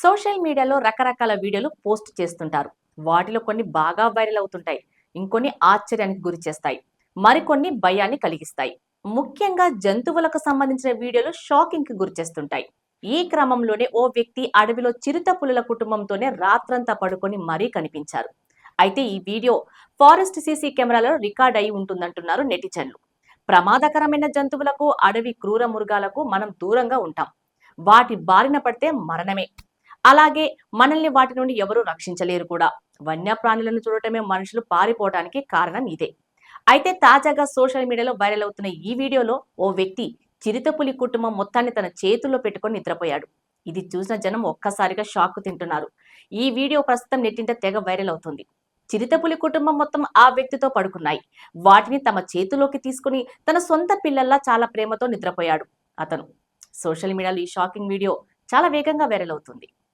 Social మీడియాలో రకరకాల వీడియోలు పోస్ట్ చేస్తుంటారు. వాటిలో కొన్ని బాగా వైరల్ అవుతుంటాయి. ఇంకొన్ని ఆశ్చర్యానికి గురి చేస్తాయి. మరికొన్ని భయాన్ని కలిగిస్తాయి. ముఖ్యంగా జంతువులకు సంబంధించిన వీడియోలు షాకింగ్ కి గురి చేస్తుంటాయి. ఈ క్రమంలోనే ఓ వ్యక్తి అడవిలో చిరుత పులుల కుటుంబంతోనే రాత్రంతా పడుకొని మరీ కనిపించారు. అయితే ఈ వీడియో ఫారెస్ట్ సీసీ కెమెరాలో రికార్డ్ అయి ఉంటుందంటున్నారు నెటిజన్లు. ప్రమాదకరమైన జంతువులకు, అడవి క్రూర మృగాలకు మనం దూరంగా ఉంటాం. వాటి బారిన పడితే మరణమే. అలాగే మనల్ని వాటి నుండి ఎవరూ రక్షించలేరు కూడా. వన్యప్రాణులను చూడటమే మనుషులు పారిపోవడానికి కారణం ఇదే. అయితే తాజాగా సోషల్ మీడియాలో వైరల్ అవుతున్న ఈ వీడియోలో ఓ వ్యక్తి చిరుతపులి కుటుంబం మొత్తాన్ని తన చేతుల్లో పెట్టుకొని నిద్రపోయాడు. ఇది చూసిన జనం ఒక్కసారిగా షాక్ తింటున్నారు. ఈ వీడియో ప్రస్తుతం నెట్టింట తెగ వైరల్ అవుతుంది. చిరుతపులి కుటుంబం మొత్తం ఆ వ్యక్తితో పడుకున్నాయి. వాటిని తమ చేతిలోకి తీసుకుని తన సొంత పిల్లల్లా చాలా ప్రేమతో నిద్రపోయాడు అతను. సోషల్ మీడియాలో ఈ షాకింగ్ వీడియో చాలా వేగంగా వైరల్ అవుతుంది.